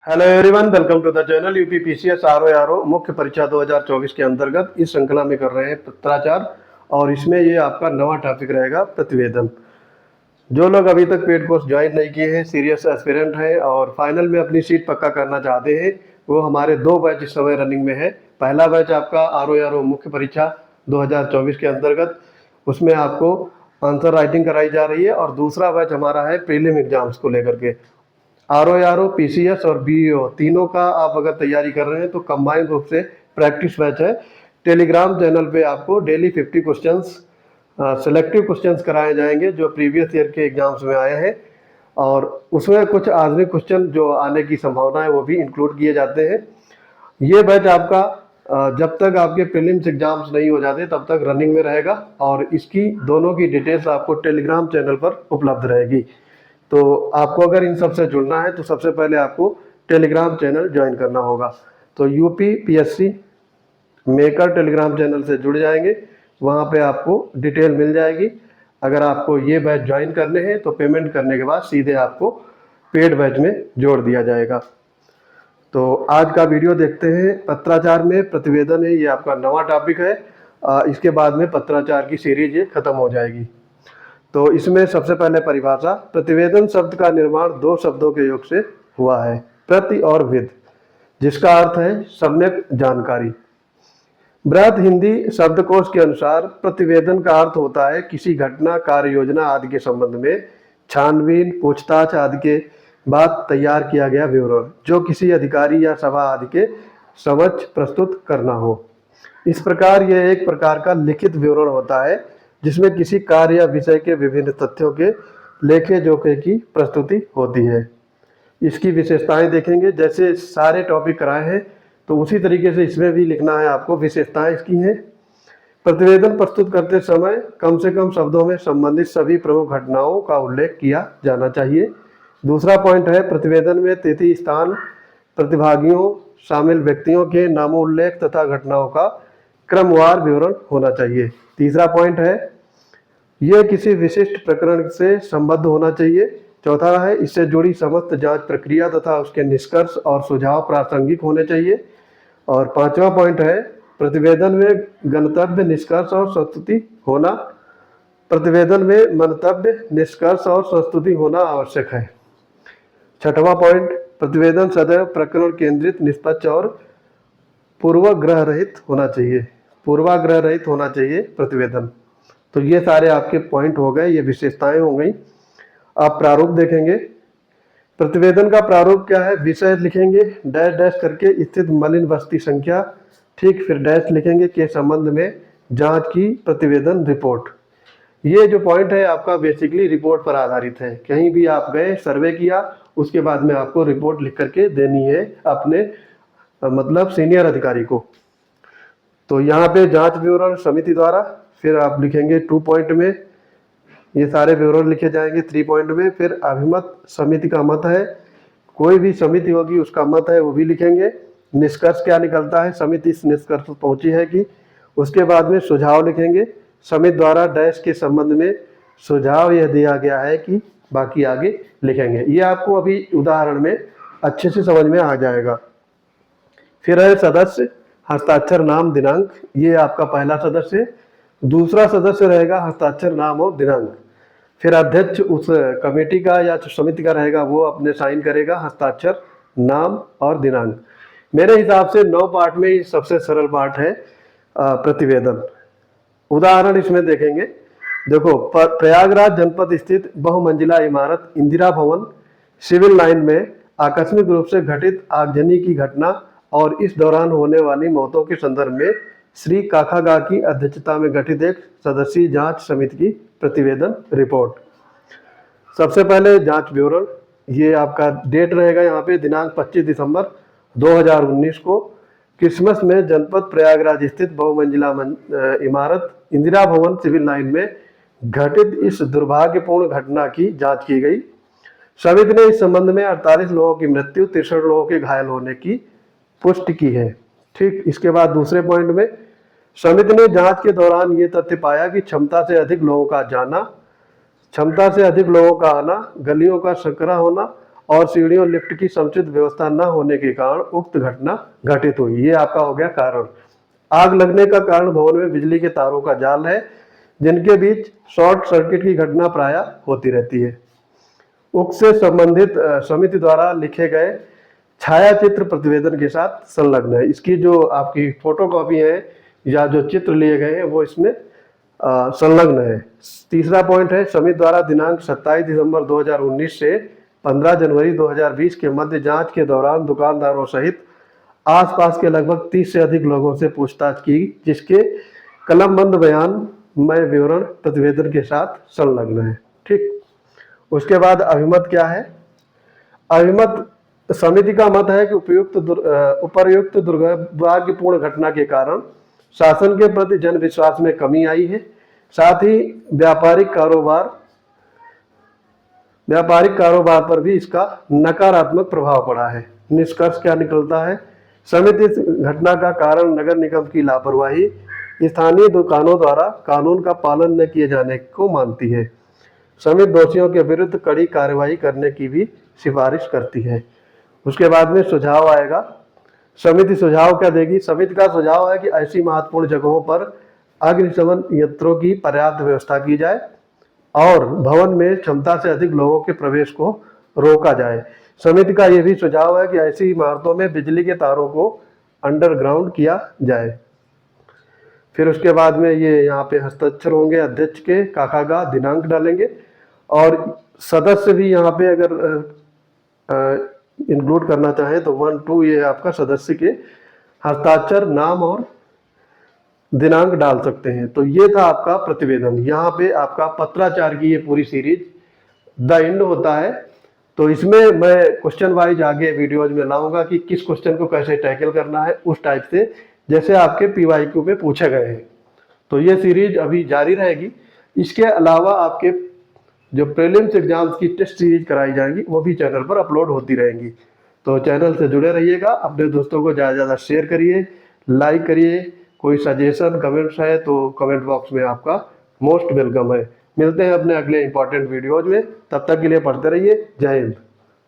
Hello everyone, welcome to the channel UP PCS RO मुख्य परीक्षा 2024 के अंतर्गत इस श्रृंखला में कर रहे हैं पत्राचार। और इसमें ये आपका नवा टॉपिक रहेगा प्रतिवेदन। जो लोग अभी तक पेड कोर्स ज्वाइन नहीं किए हैं, सीरियस एस्पिरेंट हैं और फाइनल में अपनी सीट पक्का करना चाहते हैं, वो हमारे दो बैच इस समय रनिंग में है। पहला बैच आपका आरओ मुख्य परीक्षा 2024 के अंतर्गत, उसमें आपको आंसर राइटिंग कराई जा रही है। और दूसरा बैच हमारा है प्रीलिम एग्जाम्स को लेकर के। आरओ पीसीएस और बीईओ तीनों का आप अगर तैयारी कर रहे हैं तो कंबाइंड रूप से प्रैक्टिस बैच है। टेलीग्राम चैनल पे आपको डेली 50 क्वेश्चंस सिलेक्टिव क्वेश्चंस कराए जाएंगे जो प्रीवियस ईयर के एग्जाम्स में आए हैं, और उसमें कुछ आधुनिक क्वेश्चन जो आने की संभावना है वो भी इंक्लूड किए जाते हैं। ये बैच आपका जब तक आपके प्रीलिम्स एग्जाम्स नहीं हो जाते तब तक रनिंग में रहेगा, और इसकी दोनों की डिटेल्स आपको टेलीग्राम चैनल पर उपलब्ध रहेगी। तो आपको अगर इन सब से जुड़ना है तो सबसे पहले आपको टेलीग्राम चैनल ज्वाइन करना होगा। तो UP PSC maker Telegram channel से जुड़ जाएंगे, वहाँ पे आपको डिटेल मिल जाएगी। अगर आपको ये बैच ज्वाइन करने हैं तो पेमेंट करने के बाद सीधे आपको पेड बैच में जोड़ दिया जाएगा। तो आज का वीडियो देखते हैं। पत्राचार में प्रतिवेदन है, ये आपका नवा टॉपिक है। इसके बाद में पत्राचार की सीरीज ये खत्म हो जाएगी। तो इसमें सबसे पहले परिभाषा, प्रतिवेदन शब्द का निर्माण दो शब्दों के योग से हुआ है, प्रति और विद, जिसका अर्थ है सम्यक जानकारी। बृहद हिंदी शब्दकोश के अनुसार प्रतिवेदन का अर्थ होता है किसी घटना, कार्य योजना आदि के संबंध में छानबीन, पूछताछ आदि के बाद तैयार किया गया विवरण, जो किसी अधिकारी या सभा आदि के समक्ष प्रस्तुत करना हो। इस प्रकार यह एक प्रकार का लिखित विवरण होता है जिसमें किसी कार्य या विषय के विभिन्न तथ्यों के लेखे जोखे की प्रस्तुति होती है। इसकी विशेषताएं देखेंगे, जैसे सारे टॉपिक कराए हैं तो उसी तरीके से इसमें भी लिखना है आपको। विशेषताएं इसकी हैं, प्रतिवेदन प्रस्तुत करते समय कम से कम शब्दों में संबंधित सभी प्रमुख घटनाओं का उल्लेख किया जाना चाहिए। दूसरा पॉइंट है, प्रतिवेदन में तिथि, स्थान, प्रतिभागियों, शामिल व्यक्तियों के नामोल्लेख तथा घटनाओं का क्रमवार विवरण होना चाहिए। तीसरा पॉइंट है, यह किसी विशिष्ट प्रकरण से संबद्ध होना चाहिए। चौथा है, इससे जुड़ी समस्त जांच प्रक्रिया तथा उसके निष्कर्ष और सुझाव प्रासंगिक होने चाहिए। और पांचवा पॉइंट है, प्रतिवेदन में गंतव्य, निष्कर्ष और संस्तुति होना, प्रतिवेदन में मंतव्य, निष्कर्ष और संस्तुति होना आवश्यक है। छठवां पॉइंट, प्रतिवेदन सदैव प्रकरण केंद्रित, निष्पक्ष और पूर्वाग्रह रहित होना चाहिए। पूर्वाग्रह रहित होना चाहिए प्रतिवेदन। तो ये सारे आपके पॉइंट हो गए, ये विशेषताएं हो गई। आप प्रारूप देखेंगे। प्रतिवेदन का प्रारूप क्या है, विषय लिखेंगे डैश डैश करके, स्थित मलिन बस्ती संख्या, ठीक, फिर डैश लिखेंगे के संबंध में जांच की प्रतिवेदन रिपोर्ट। ये जो पॉइंट है आपका बेसिकली रिपोर्ट पर आधारित है। कहीं भी आप गए, सर्वे किया, उसके बाद में आपको रिपोर्ट लिख करके देनी है अपने मतलब सीनियर अधिकारी को। तो यहाँ पे जांच विवरण समिति द्वारा, फिर आप लिखेंगे 2 पॉइंट में ये सारे विवरण लिखे जाएंगे। 3 पॉइंट में फिर अभिमत, समिति का मत है, कोई भी समिति होगी उसका मत है वो भी लिखेंगे। निष्कर्ष क्या निकलता है, समिति इस निष्कर्ष पर पहुंची है कि। उसके बाद में सुझाव लिखेंगे, समिति द्वारा डैश के संबंध में सुझाव यह दिया गया है कि, बाकी आगे लिखेंगे। ये आपको अभी उदाहरण में अच्छे से समझ में आ जाएगा। फिर है सदस्य, हस्ताक्षर, नाम, दिनांक, ये आपका पहला सदस्य। दूसरा सदस्य रहेगा हस्ताक्षर, नाम और दिनांक। फिर अध्यक्ष उस कमेटी का या समिति का रहेगा, वो अपने साइन करेगा, हस्ताक्षर, नाम और दिनांक। मेरे हिसाब से 9 पार्ट में ये सबसे सरल पार्ट है प्रतिवेदन। उदाहरण इसमें देखेंगे। देखो, प्रयागराज जनपद स्थित बहुमंजिला इमारत इंदिरा भवन सिविल लाइन में आकस्मिक रूप से घटित आगजनी की घटना और इस दौरान होने वाली मौतों के संदर्भ में श्री काखागा की अध्यक्षता में गठित एक सदस्यीय जांच समिति की प्रतिवेदन रिपोर्ट। सबसे पहले जांच विवरण, ये आपका डेट रहेगा यहाँ पे, दिनांक 25 दिसंबर 2019 को क्रिसमस में जनपद प्रयागराज स्थित बहुमंजिला इमारत इंदिरा भवन सिविल लाइन में घटित इस दुर्भाग्यपूर्ण घटना की जांच की गई। समिति ने इस संबंध में 48 लोगों की मृत्यु, 63 लोगों के घायल होने की पुष्टि की है। ठीक, इसके बाद दूसरे पॉइंट में, समिति ने जांच के दौरान ये तथ्य पाया कि क्षमता से अधिक लोगों का जाना, क्षमता से अधिक लोगों का आना, गलियों का संकरा होना और सीढ़ियों लिफ्ट की समुचित व्यवस्था न होने के कारण उक्त घटना घटित हुई। ये आपका हो गया कारण। आग लगने का कारण भवन में बिजली के तारों का जाल है, जिनके बीच शॉर्ट सर्किट की घटना प्रायः होती रहती है। उक्त से संबंधित समिति द्वारा लिखे गए छायाचित्र प्रतिवेदन के साथ संलग्न है। इसकी जो आपकी फोटोकॉपी है या जो चित्र लिए गए हैं वो इसमें संलग्न है। तीसरा पॉइंट है, समिति द्वारा दिनांक 27 दिसंबर 2019 से 15 जनवरी 2020 के मध्य जांच के दौरान दुकानदारों सहित आसपास के लगभग 30 से अधिक लोगों से पूछताछ की, जिसके कलमबंद बयान में विवरण प्रतिवेदन के साथ संलग्न है। ठीक, उसके बाद अभिमत क्या है? अभिमत समिति का मत है कि उपर्युक्त दुर्भाग्यपूर्ण घटना के कारण शासन के प्रति जन विश्वास में कमी आई है, साथ ही व्यापारिक कारोबार पर भी इसका नकारात्मक प्रभाव पड़ा है। निष्कर्ष क्या निकलता है? समिति इस घटना का कारण नगर निगम की लापरवाही, स्थानीय दुकानों द्वारा कानून का पालन न किए जाने को मानती है। समिति दोषियों के विरुद्ध कड़ी कार्रवाई करने की भी सिफारिश करती है। उसके बाद में सुझाव आएगा। समिति सुझाव क्या देगी? समिति का सुझाव है कि ऐसी महत्वपूर्ण जगहों पर अग्निशमन यंत्रों की पर्याप्त व्यवस्था की जाए और भवन में क्षमता से अधिक लोगों के प्रवेश को रोका जाए। समिति का यह भी सुझाव है कि ऐसी इमारतों में बिजली के तारों को अंडरग्राउंड किया जाए। फिर उसके बाद में ये यहाँ पे हस्ताक्षर होंगे अध्यक्ष के, काकागा दिनांक डालेंगे और सदस्य भी यहाँ पे अगर इंक्लूड करना चाहें तो 1, 2 ये आपका सदस्य के हस्ताक्षर, नाम और दिनांक डाल सकते हैं। तो ये था आपका प्रतिवेदन। यहाँ पे आपका पत्राचार की ये पूरी सीरीज द एंड होता है। तो इसमें मैं क्वेश्चन वाइज आगे वीडियोज में लाऊंगा कि किस क्वेश्चन को कैसे टैकल करना है, उस टाइप से जैसे आपके PYQ में पूछे गए हैं। तो ये सीरीज अभी जारी रहेगी। इसके अलावा आपके जो प्रीलिम्स एग्जाम्स की टेस्ट सीरीज कराई जाएंगी वो भी चैनल पर अपलोड होती रहेंगी। तो चैनल से जुड़े रहिएगा। अपने दोस्तों को ज़्यादा से ज़्यादा शेयर करिए, लाइक करिए। कोई सजेशन कमेंट्स है तो कमेंट बॉक्स में आपका मोस्ट वेलकम है। मिलते हैं अपने अगले इंपॉर्टेंट वीडियोज में। तब तक के लिए पढ़ते रहिए। जय हिंद।